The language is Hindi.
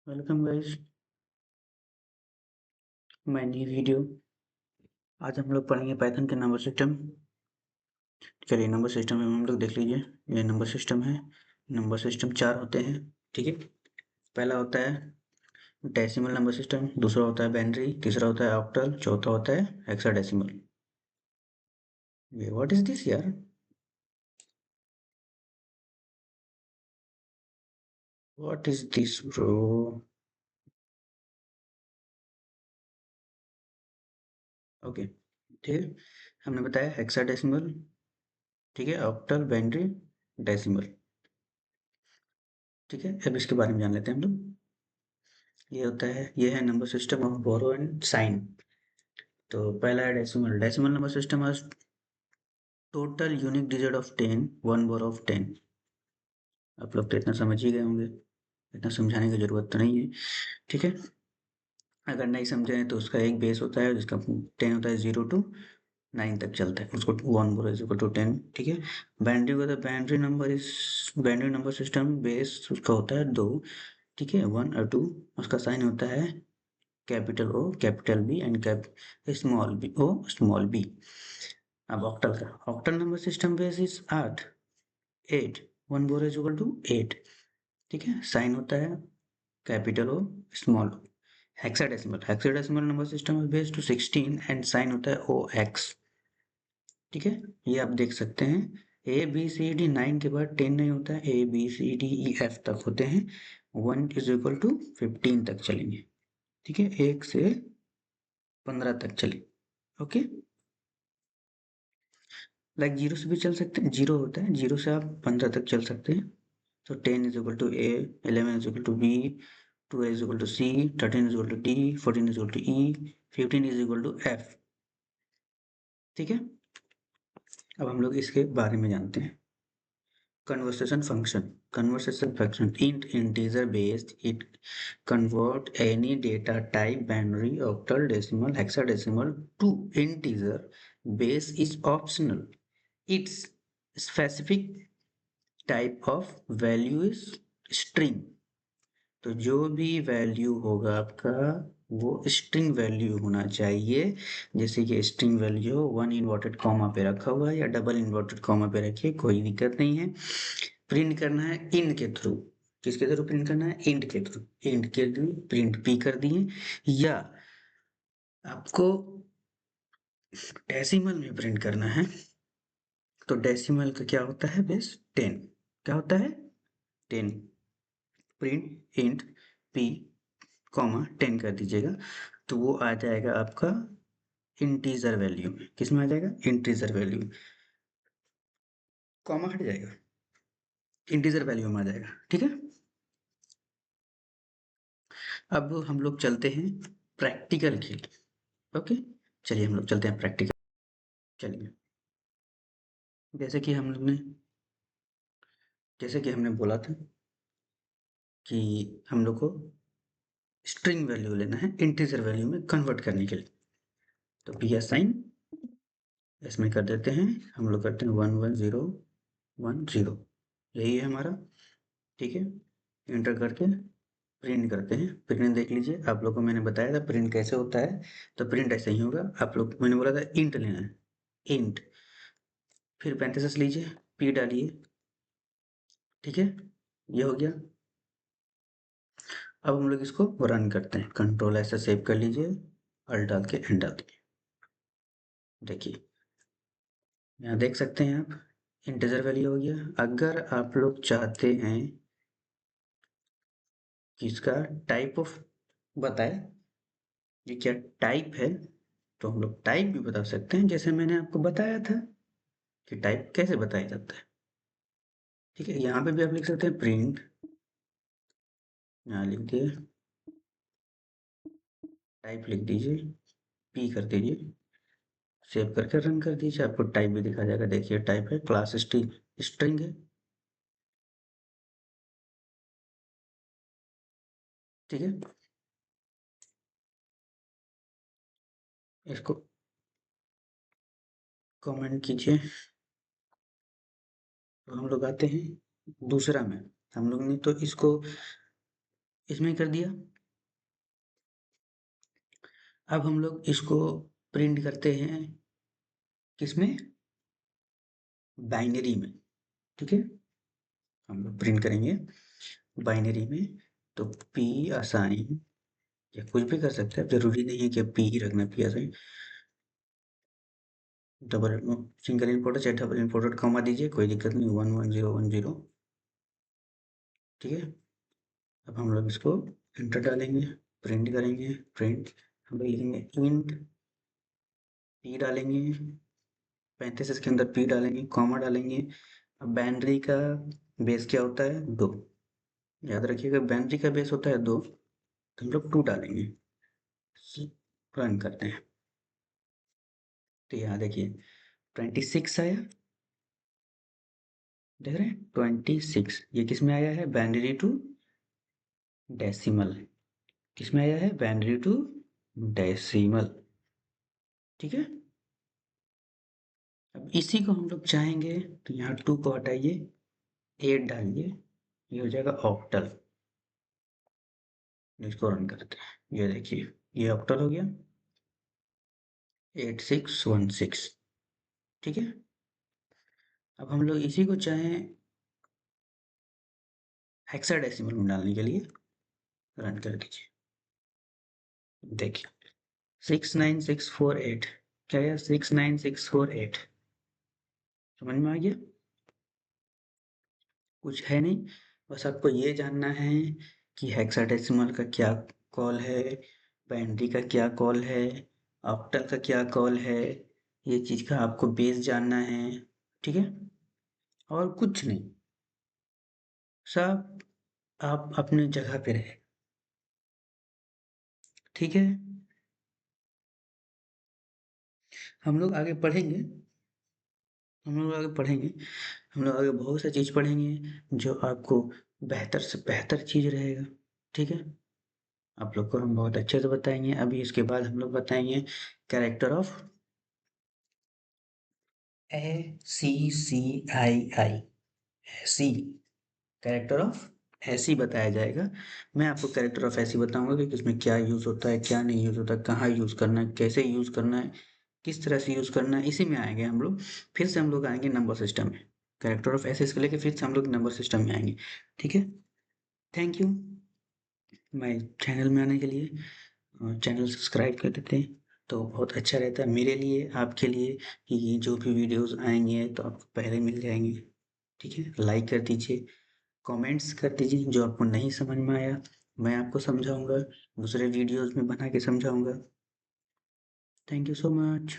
Welcome guys my new video. आज हम लोग पढ़ेंगे पाइथन के नंबर सिस्टम। चलिए नंबर सिस्टम में हम लोग देख लीजिए, ये नंबर सिस्टम है। नंबर सिस्टम 4 होते हैं, ठीक है। पहला होता है डेसिमल नंबर सिस्टम, दूसरा होता है बाइनरी, तीसरा होता है ऑक्टल, चौथा होता है हेक्साडेसिमल। व्हाट इज दिस यार? What is this bro? Okay, ठीक है। हमने बताया हेक्साडेसिमल, ठीक है, ऑक्टल, बाइनरी, डेसिमल, ठीक है। अब इसके बारे में जान लेते हैं हम लोग। ये होता है, ये है number system of borrow and sign. तो पहला है decimal. Decimal number system has total unique digit of 10, one borrow of 10। आप लोग तो इतना समझ ही गए होंगे, इतना समझाने की जरूरत तो नहीं है, ठीक है। अगर नहीं समझे हैं तो उसका एक बेस होता है जिसका 10 होता है, 0 to 9 तक चलता है, उसको one borrow is equal to 10, ठीक है। बाइनरी को बाइनरी नंबर सिस्टम बेस उसका होता है 2, ठीक है, 1 और 2। उसका साइन होता है capital O capital B and small B O small B. अब octal number system base is 8, 8, one borrow is equal to 8, ठीक है। साइन होता है capital O small O. Hexadecimal number system is based to 16 and sign होता है ओ एक्स, ठीक है। ये आप देख सकते हैं, ए बी सी डी 9 के बाद 10 नहीं होता है, A B C D E F तक होते हैं, 1 इज इक्वल टू 15 तक चलेंगे, ठीक है। 1 से 15 तक चले, ओके। लाइक जीरो से भी चल सकते हैं, जीरो होता है, जीरो से आप 15 तक चल सकते हैं। तो 10 is equal to A, 11 is equal to B, 12 is equal to C, 13 is equal to D, 14 is equal to E, 15 is equal to F, ठीक है। अब हम लोग इसके बारे में जानते हैं। Conversation function int integer based, it convert any data type binary, octal, decimal, hexadecimal to integer base is optional. Its specific type of value is string। तो जो भी वैल्यू होगा आपका वो स्ट्रिंग वैल्यू होना चाहिए। जैसे कि स्ट्रिंग वैल्यू 1 इन्वर्टेड कॉमा पे रखा हुआ है या डबल इन्वर्टेड कॉमा पे रखिए, कोई दिक्कत नहीं है। प्रिंट करना है इन के थ्रू। किसके थ्रू प्रिंट करना है? इंट के थ्रू। इंट के थ्रू प्रिंट पी कर दिए, या आपको डेसिमल में प्रिंट करना है तो डेसिमल का क्या होता है बेस 10। क्या होता है? 10। प्रिंट इंट पी कॉमा 10 कर दीजिएगा तो वो आ जाएगा आपका इंटीजर वैल्यू में। किस में आ जाएगा? Integer value. कॉमा हट जाएगा, इंटीजर वैल्यू में आ जाएगा, ठीक है। अब हम लोग चलते हैं प्रैक्टिकल के लिए, ओके। चलिए हम लोग चलते हैं प्रैक्टिकल। चलिए, जैसे कि हम लोग ने जैसे कि हमने बोला था कि हम लोग को स्ट्रिंग वैल्यू लेना है इंटीजर वैल्यू में कन्वर्ट करने के लिए। तो पी एस साइन इसमें कर देते हैं, हम लोग करते हैं 11010, यही है हमारा, ठीक है। एंटर करके प्रिंट करते हैं। प्रिंट देख लीजिए, आप लोग को मैंने बताया था प्रिंट कैसे होता है। तो प्रिंट ऐसे ही होगा, आप लोग मैंने बोला था इंट लेना है, इंट, फिर पैरेंथेसिस लीजिए, पी डालिए, ठीक है। ये हो गया। अब हम लोग इसको रन करते हैं, कंट्रोल ऐसे सेव कर लीजिए, अल्ट डाल के एंड डाल दीजिए। देखिए यहाँ देख सकते हैं आप, इंटीजर वैल्यू हो गया। अगर आप लोग चाहते हैं कि इसका टाइप ऑफ बताए, ये क्या टाइप है, तो हम लोग टाइप भी बता सकते हैं, जैसे मैंने आपको बताया था कि टाइप कैसे बताया जाता है, ठीक है। यहाँ पे भी आप लिख सकते हैं प्रिंट, यहाँ लिख दिए, टाइप लिख दीजिए, पी कर दीजिए, सेव करके रन कर दीजिए, आपको टाइप भी दिखा जाएगा। देखिए टाइप है, क्लास स्ट्रिंग है, ठीक है। इसको कमेंट कीजिए। तो हम लोग आते हैं दूसरा में, हम लोग ने तो इसको इसमें कर दिया। अब हम लोग इसको प्रिंट करते हैं किसमें, बाइनरी में, ठीक है। हम लोग प्रिंट करेंगे बाइनरी में, तो पी असाइन या कुछ भी कर सकते हैं, जरूरी नहीं है कि पी ही रखना, P assign double single input चाहे डबल इनपुट कॉमा दीजिए, कोई दिक्कत नहीं, 11010, ठीक है। अब हम लोग इसको एंटर डालेंगे, प्रिंट करेंगे, प्रिंट हम लोग लिखेंगे इंट पी डालेंगे, 35 इसके अंदर पी डालेंगे, कॉमा डालेंगे। अब बाइनरी का बेस क्या होता है, 2, याद रखिएगा बाइनरी का बेस होता है 2, तो हम लोग 2 डालेंगे। रन करते हैं, तो यहाँ देखिए 26 आया, देख रहे हैं 26, ये किस में आया है, बाइनरी टू डेसिमल, किस में आया है, बाइनरी टू डेसिमल, ठीक है। अब इसी को हम लोग चाहेंगे तो यहाँ 2 को हटाइए, 8 डालिए, ये हो जाएगा ऑक्टल। इसको रन करते हैं, ये देखिए ये ऑक्टल हो गया 8616, ठीक है। अब हम लोग इसी को चाहें हेक्साडेसिमल में डालने के लिए, रन कर दीजिए, देखिए 69648, क्या है 69648, समझ में आ गया। कुछ है नहीं, बस आपको ये जानना है कि हेक्साडेसिमल का क्या कॉल है, बाइनरी का क्या कॉल है, ऑक्टल का क्या कॉल है, ये चीज़ का आपको बेस जानना है, ठीक है। और कुछ नहीं, सब आप अपने जगह पे रहे, ठीक है। हम लोग आगे पढ़ेंगे, हम लोग आगे पढ़ेंगे, हम लोग आगे बहुत सा चीज़ पढ़ेंगे जो आपको बेहतर से बेहतर चीज़ रहेगा, ठीक है। आप लोग को हम बहुत अच्छे से बताएंगे। अभी इसके बाद हम लोग बताएंगे कैरेक्टर ऑफ ACCII, ऐसी, कैरेक्टर ऑफ ऐसी बताया जाएगा। मैं आपको कैरेक्टर ऑफ ऐसी बताऊंगा कि इसमें क्या यूज़ होता है, क्या नहीं यूज़ होता, कहाँ यूज़ करना है, कैसे यूज़ करना है, किस तरह से यूज़ करना है, इसी में आएंगे हम लोग। फिर से हम लोग आएंगे नंबर सिस्टम में, कैरेक्टर ऑफ ऐसे इसके लेके फिर से हम लोग नंबर सिस्टम में आएंगे, ठीक है। थैंक यू मैं चैनल में आने के लिए, चैनल सब्सक्राइब कर देते हैं तो बहुत अच्छा रहता है मेरे लिए, आपके लिए, कि ये जो भी वीडियोस आएंगे तो आपको पहले मिल जाएंगे, ठीक है। लाइक कर दीजिए, कमेंट्स कर दीजिए, जो आपको नहीं समझ में आया मैं आपको समझाऊंगा, दूसरे वीडियोस में बना के समझाऊंगा। Thank you so much.